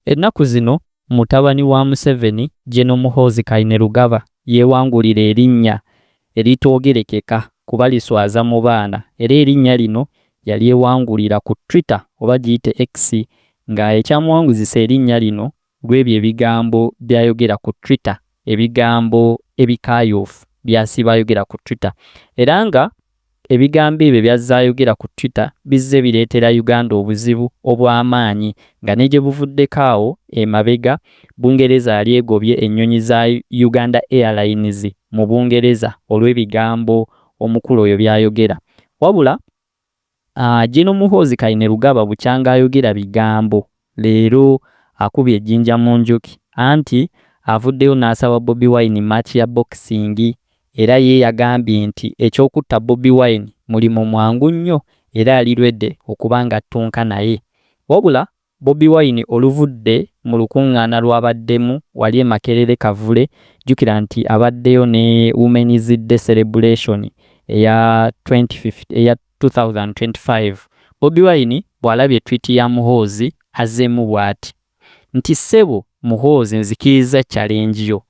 Ennaku zino mutabani wa Museveni General Muhoozi Kainerugaba yeewangulira erinnya eritoogerekeka kuba liswaza mu baana, era erinnya lino yalyewangulira ku Twitter oba giyite X, nga ekyamuwanguzisa erinnya lino lw'ebyo ebigambo byayogera ku Twitter, ebigambo ebikayoofu byasiba ayogera ku Twitter, era nga ebigambo ebyo byazaayogera ku Twitter bizze bireetera Uganda obuzibu obw'amaanyi, nga ne gye buvuddeko awo emabega Bungereza yali egobye ennyonyi za Uganda Airlines mu Bungereza olw'ebigambo omukulu oyo byayogera. Wabula General Muhoozi Kainerugaba bukyanga ayogera bigambo, leero akubye ejjinja mu njuki, anti avuddeyo n'asaba Bobi Wine match ya boxing, era ye yagambye nti ekyokutta Bobi Wine mulimu mwangu nnyo era alirwedde okuba nga ttunka naye. Wabula Bobi Wine oluvudde mu lukuŋŋaana lw'abaddemu wali e Makerere Kavule, jjukira nti abaddeyo ne Women's Day celebration eya 2025. Bobi Wine bw'alabye tweet ya Muhoozi azzeemu bw'ati nti ssebo Muhoozi nzikiriza challenge yo,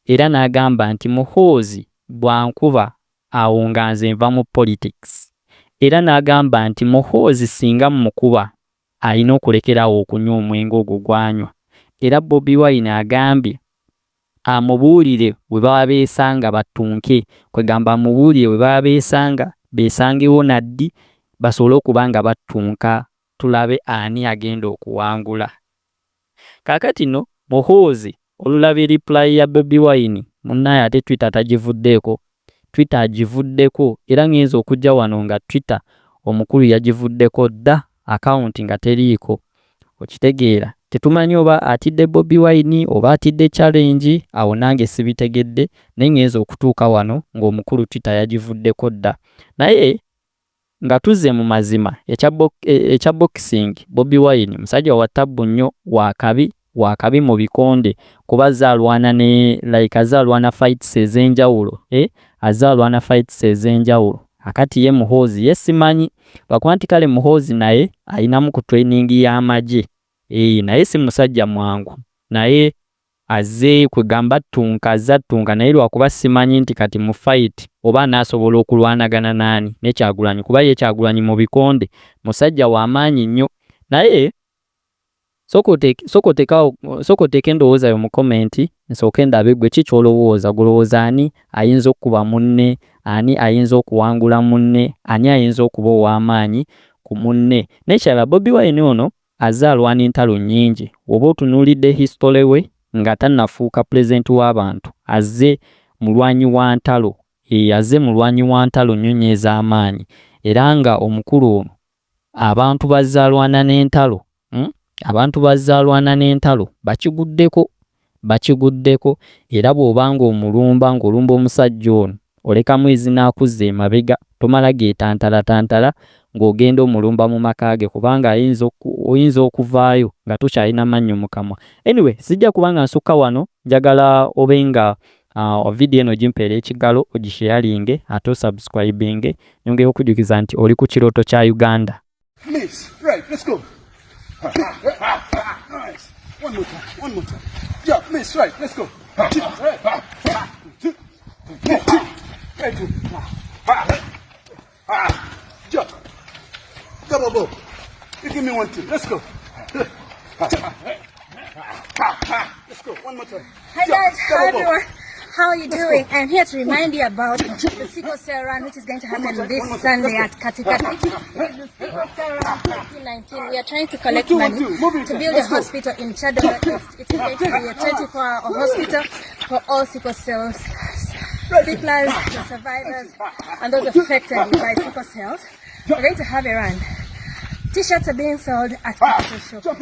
era n'agamba nti Muhoozi bwankuba awo nga nze nva mu politics, era n'agamba nti Muhoozi singa mukuba alina okulekerawo okunywa omwenge ogwo gwanywa, era Bobi Wine agambye amubuulire bwe baba beesanga batunke, kwegamba amubuulire bwe baba beesanga beesangewo naddi basobole okuba nga battunka, tulabe ani agenda okuwangula. Kaakati nno Muhoozi olulaba reply ya Bobi Wine, munnaye ate Twitter tagivuddeeko, Twitter agivuddeko, era ng'enza okujja wano nga Twitter omukulu yagivuddeko dda, account nga teriiko. Okitegeera, tetumanyi oba atidde Bobi Wine oba atidde challenge, awo nange sibitegedde, naye ng'enza okutuuka wano ng'omukulu Twitter yagivuddeko dda. Naye nga tuzze mu mazima ekya boxing, Bobi Wine musajja wa ttabbu nnyo, wakabi mu bikonde, kuba azaalwana ne azaalwana fights ez'enjawulo, azaalwana fights ez'enjawulo. Akati ye Muhoozi ye simanyi, lwakuba nti kale Muhoozi naye ayinamu ku training y'amagye, naye si musajja mwangu, naye azze kwegamba ttunka, naye lwakuba simanyi nti kati mu fight oba naasobola okulwanagana naani ne Kyagulanyi, kuba ye Kyagulanyi mu bikonde musajja w'amaanyi nnyo. Naye sooka oteeke endowooza yo mu komenti, nsooke ndabe gwe ki ky'olowooza. Golowooza ani ayinza okuba munne, ani ayinza okuwangula munne, ani ayinza okuba ow'amaanyi ku munne. N'ekirala Bobi Wine ono azze alwana entalo nnyingi, oba otunuulidde history we nga tannafuuka president w'abantu, azze mulwanyi wa ntalo, azze mulwanyi wa ntalo nnyonyi ez'amaanyi, era nga omukulu ono abantu bazzaalwana n'entalo, abantu bazzaalwana n'entalo bakiguddeko, era bw'obanga omulumba ng'olumba omusajja ono olekamu ezinakuzza emabega, tomala geetantala ng'ogenda omulumba mu maka ge, kubanga oyinza okuvaayo nga tokyalina mannyo mu kamwa. Anyway, sijja kubanga nsukka wano, njagala obenga video eno gimpeera ekigalo, ogisharinge ate osubscribinge, nyongera okujjukiza nti oli ku kirooto kya Uganda. Miss, right, let's go. Nice. One more time. Jump, miss, right, let's go. Jump. Double bow. You give me 1, 2. Let's go. Let's go. One more time. Hi guys, how are you doing? I'm here to remind you about the sickle cell run, which is going to happen this Sunday at Katikati. It's the sickle cell run 2019. We are trying to collect money to build a hospital in Chadora East. It is going to be a 24-hour hospital for all sickle cells, sicklers, the survivors, and those affected by sickle cells. We're going to have a run. T-shirts are being sold at Capital Shop.